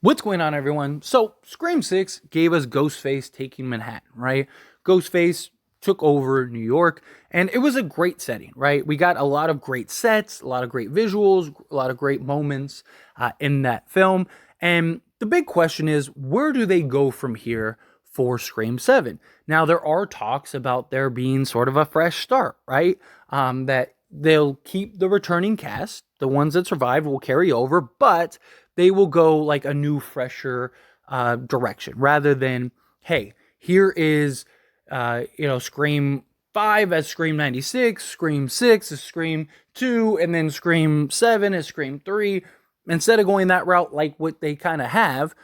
What's going on, everyone? So, Scream 6 gave us Ghostface taking Manhattan, right? Ghostface took over New York, and it was a great setting, right? We got a lot of great sets, a lot of great visuals, a lot of great moments in that film. And the big question is, where do they go from here for Scream 7? Now, there are talks about there being sort of a fresh start, right? That they'll keep the returning cast, the ones that survived will carry over, but they will go like a new, fresher direction rather than, hey, here is, Scream 5 as Scream 96, Scream 6 as Scream 2, and then Scream 7 as Scream 3. Instead of going that route like what they kind of have,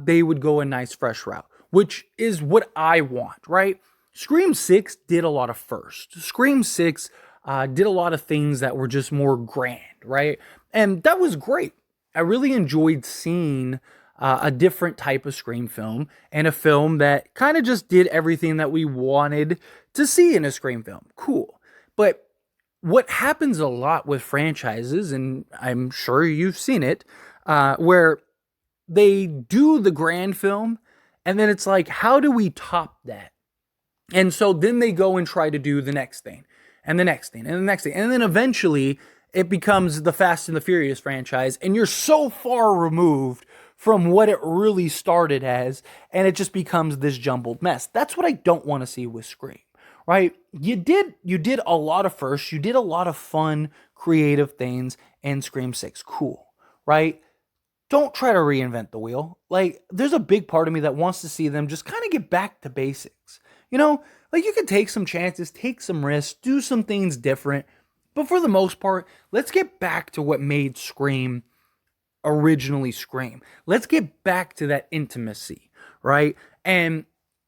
they would go a nice, fresh route, which is what I want, right? Scream 6 did a lot of first. Scream 6 did a lot of things that were just more grand, right? And that was great. I really enjoyed seeing a different type of Scream film and a film that kind of just did everything that we wanted to see in a Scream film. Cool. But what happens a lot with franchises, and I'm sure you've seen it, where they do the grand film and then it's like, how do we top that? And so then they go and try to do the next thing and the next thing and the next thing. And then eventually it becomes the Fast and the Furious franchise, and you're so far removed from what it really started as, and it just becomes this jumbled mess. That's what I don't want to see with Scream, right? You did a lot of firsts, you did a lot of fun, creative things in Scream 6. Cool, right? Don't try to reinvent the wheel. Like, there's a big part of me that wants to see them just kind of get back to basics. Like, you can take some chances, take some risks, do some things different. But for the most part, let's get back to what made Scream originally Scream. Let's get back to that intimacy, right? And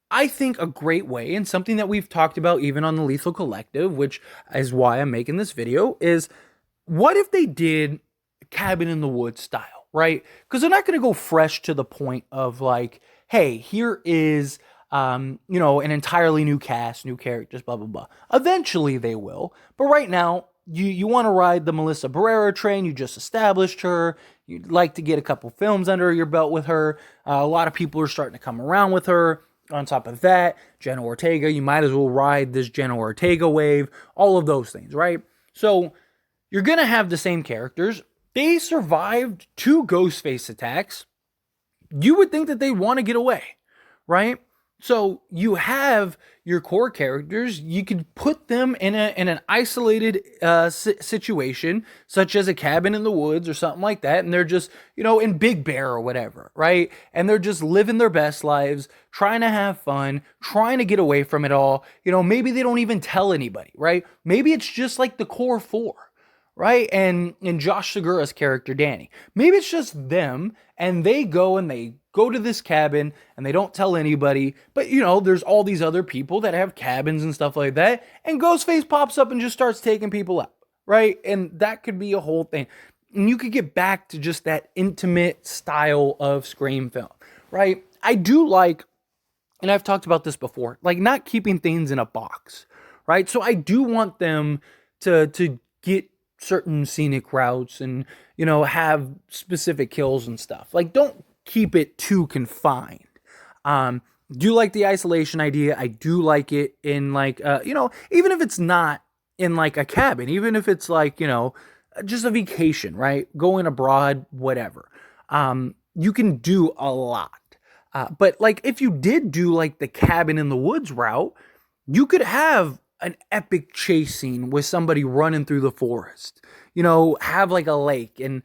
I think a great way, and something that we've talked about even on the Lethal Collective, which is why I'm making this video, is what if they did Cabin in the Woods style, right? Because they're not going to go fresh to the point of like, hey, here is an entirely new cast, new characters, blah, blah, blah. Eventually they will. But right now, you want to ride the Melissa Barrera train. You just established her. You'd like to get a couple films under your belt with her. A lot of people are starting to come around with her. On top of that, Jenna Ortega, you might as well ride this Jenna Ortega wave. All of those things, right? So you're going to have the same characters. They survived 2 Ghostface attacks. You would think that they'd want to get away, right? So you have your core characters. You could put them in an isolated situation, such as a cabin in the woods or something like that, and they're just in Big Bear or whatever, right? And they're just living their best lives, trying to have fun, trying to get away from it all. Maybe they don't even tell anybody, right? Maybe it's just like the core 4. Right? And Josh Segura's character, Danny. Maybe it's just them, and they go to this cabin, and they don't tell anybody, but, there's all these other people that have cabins and stuff like that, and Ghostface pops up and just starts taking people out, right? And that could be a whole thing. And you could get back to just that intimate style of Scream film, right? I do like, and I've talked about this before, like not keeping things in a box, right? So I do want them to get certain scenic routes and have specific kills and stuff. Like, don't keep it too confined. Do like the isolation idea. I do like it in like even if it's not in like a cabin, even if it's like just a vacation, right? Going abroad, whatever. You can do a lot. But like if you did do like the cabin in the woods route, you could have an epic chase scene with somebody running through the forest, have like a lake and,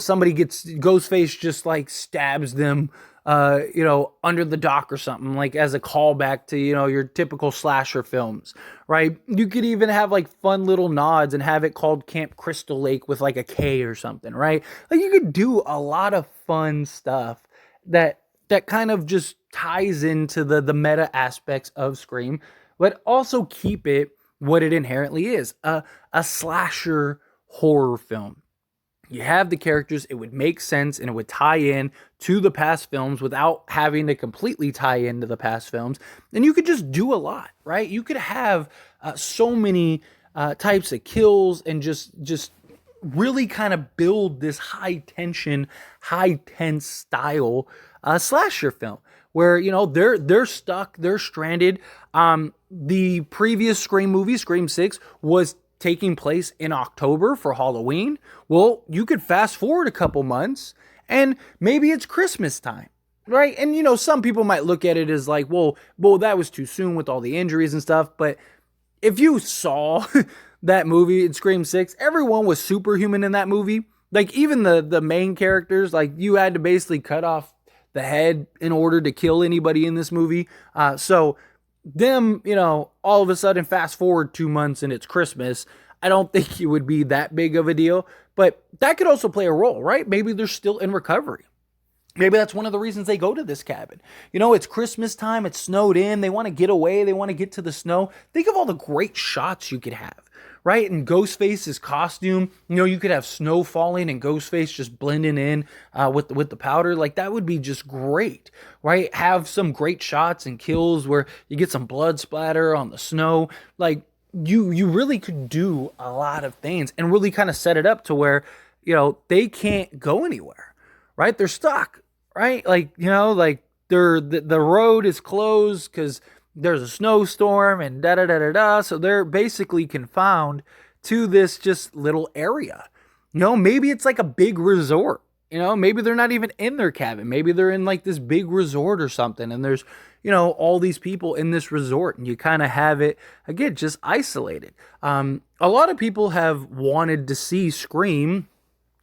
somebody Ghostface just like stabs them, under the dock or something, like as a callback to, your typical slasher films, right? You could even have like fun little nods and have it called Camp Crystal Lake with like a K or something, right? Like you could do a lot of fun stuff that kind of just ties into the meta aspects of Scream, but also keep it what it inherently is, a slasher horror film. You have the characters, it would make sense, and it would tie in to the past films without having to completely tie into the past films. And you could just do a lot, right? You could have so many types of kills and just really kind of build this high tension, high tense style slasher film where they're stuck, they're stranded. The previous Scream movie, Scream 6, was taking place in October for Halloween. Well, you could fast forward a couple months and maybe it's Christmas time. Right. And, some people might look at it as like, well, that was too soon with all the injuries and stuff. But if you saw that movie in Scream 6, everyone was superhuman in that movie. Like, even the main characters, like, you had to basically cut off the head in order to kill anybody in this movie. So them, all of a sudden fast forward 2 months and it's Christmas. I don't think it would be that big of a deal. But that could also play a role, right? Maybe they're still in recovery. Maybe that's one of the reasons they go to this cabin. It's Christmas time. It's snowed in. They want to get away. They want to get to the snow. Think of all the great shots you could have, right? And Ghostface's costume, you could have snow falling and Ghostface just blending in with the powder. Like, that would be just great, right? Have some great shots and kills where you get some blood splatter on the snow. Like, you really could do a lot of things and really kind of set it up to where, they can't go anywhere, right? They're stuck. Right? Like, the road is closed because there's a snowstorm and da-da-da-da-da. So they're basically confined to this just little area. Maybe it's like a big resort. Maybe they're not even in their cabin. Maybe they're in like this big resort or something. And there's, all these people in this resort and you kind of have it, again, just isolated. A lot of people have wanted to see Scream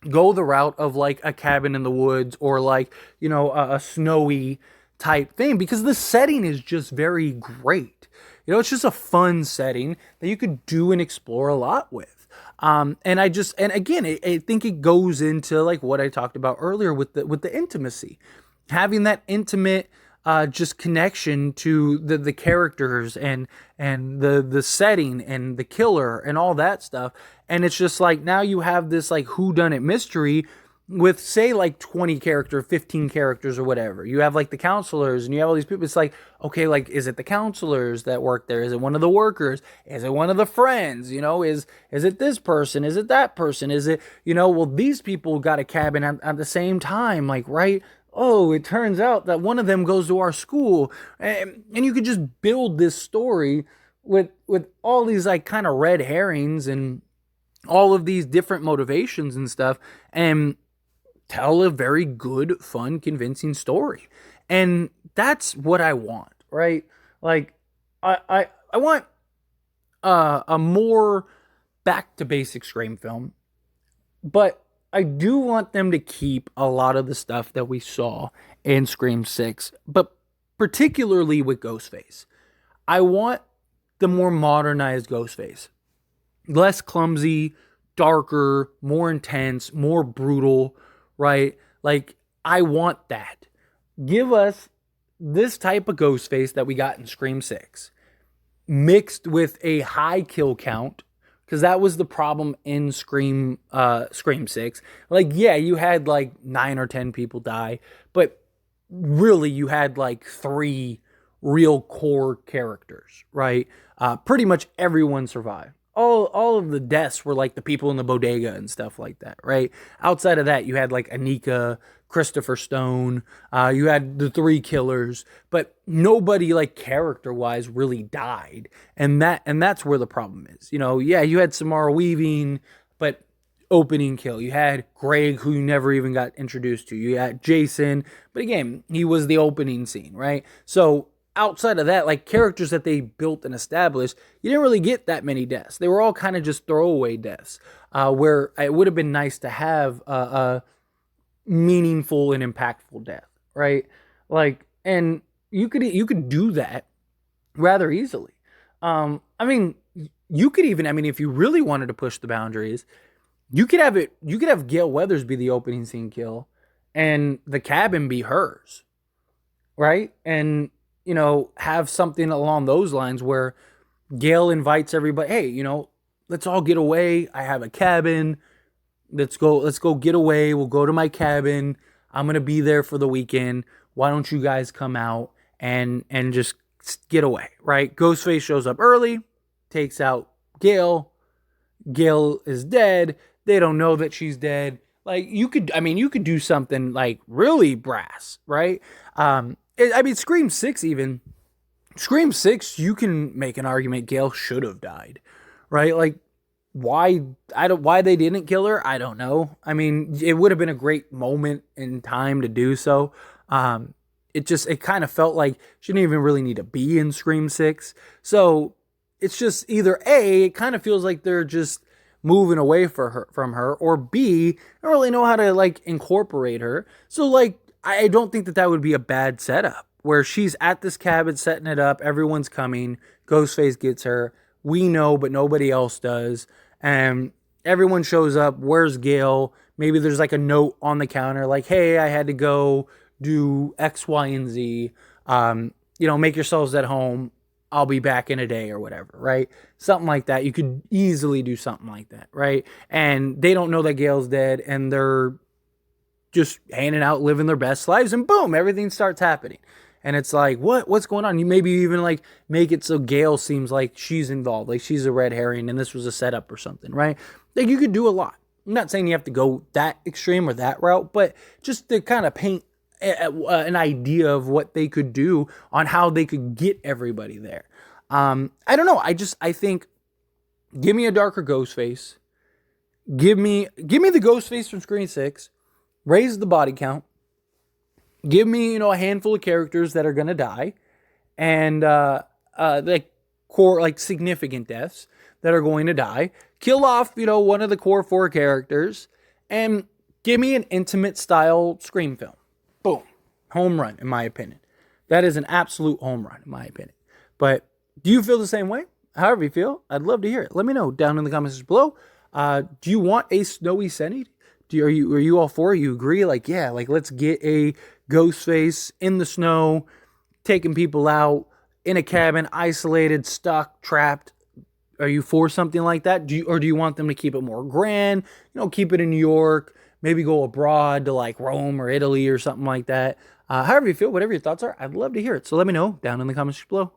go the route of like a cabin in the woods or like, a snowy type thing because the setting is just very great. It's just a fun setting that you could do and explore a lot with. And again, I think it goes into like what I talked about earlier with the intimacy, having that intimate just connection to the characters and the setting and the killer and all that stuff. And it's just like, now you have this like whodunit mystery with, say, like 20 characters, 15 characters or whatever. You have like the counselors and you have all these people. It's like, okay, like, is it the counselors that work there? Is it one of the workers? Is it one of the friends? Is it this person? Is it that person? Is it, well, these people got a cabin at the same time, like, right? Oh, it turns out that one of them goes to our school. And you could just build this story with all these like kind of red herrings and all of these different motivations and stuff and tell a very good, fun, convincing story. And that's what I want, right? Like, I want a more back to basic Scream film, but I do want them to keep a lot of the stuff that we saw in Scream 6, but particularly with Ghostface. I want the more modernized Ghostface. Less clumsy, darker, more intense, more brutal, right? Like, I want that. Give us this type of Ghostface that we got in Scream 6, mixed with a high kill count, because that was the problem in Scream 6. Like, yeah, you had like 9 or 10 people die, but really you had like 3 real core characters, right? Pretty much everyone survived. All of the deaths were like the people in the bodega and stuff like that, right? Outside of that, you had like Anika, Christopher Stone, you had the 3 killers, but nobody like character-wise really died. And that's where the problem is. Yeah, you had Samara Weaving, but opening kill. You had Greg, who you never even got introduced to. You had Jason, but again, he was the opening scene, right? So outside of that, like characters that they built and established, you didn't really get that many deaths. They were all kind of just throwaway deaths, where it would have been nice to have a meaningful and impactful death, right? Like, and you could do that rather easily. I mean, you could even, if you really wanted to push the boundaries, you could have Gail Weathers be the opening scene kill and the cabin be hers, right? And have something along those lines where Gail invites everybody, hey, let's all get away. I have a cabin. Let's go get away. We'll go to my cabin. I'm going to be there for the weekend. Why don't you guys come out and just get away, right? Ghostface shows up early, takes out Gail. Gail is dead. They don't know that she's dead. Like you could do something like really brass, right? I mean, Scream 6, you can make an argument Gail should have died, right? Like, why they didn't kill her, I don't know. I mean, it would have been a great moment in time to do so. It kind of felt like she didn't even really need to be in Scream 6. So it's just either A, it kind of feels like they're just moving away from her, or B, I don't really know how to like incorporate her. So like I don't think that would be a bad setup where she's at this cabin setting it up, everyone's coming, Ghostface gets her, we know but nobody else does, and everyone shows up. Where's Gail? Maybe there's like a note on the counter like, hey, I had to go do X, Y, and Z. Make yourselves at home. I'll be back in a day or whatever, right? Something like that. You could easily do something like that, right? And they don't know that Gail's dead, and they're just hanging out, living their best lives, and boom, everything starts happening. And it's like, what's going on? You maybe even like make it so Gail seems like she's involved, like she's a red herring and this was a setup or something, right? Like you could do a lot. I'm not saying you have to go that extreme or that route, but just to kind of paint an idea of what they could do on how they could get everybody there. I don't know. I think, give me a darker Ghostface. Give me the Ghostface from Scream 6. Raise the body count. Give me, a handful of characters that are gonna die, and like core, like significant deaths that are going to die. Kill off, one of the core 4 characters, and give me an intimate style Scream film. Boom. Home run, in my opinion. That is an absolute home run, in my opinion. But do you feel the same way? However you feel, I'd love to hear it. Let me know down in the comments below. Do you want a snowy Senny? Are you all for it? You agree? Like, yeah, like let's get a Ghostface in the snow, taking people out in a cabin, isolated, stuck, trapped. Are you for something like that? Do you want them to keep it more grand? Keep it in New York, maybe go abroad to like Rome or Italy or something like that. However you feel, whatever your thoughts are, I'd love to hear it. So let me know down in the comments below.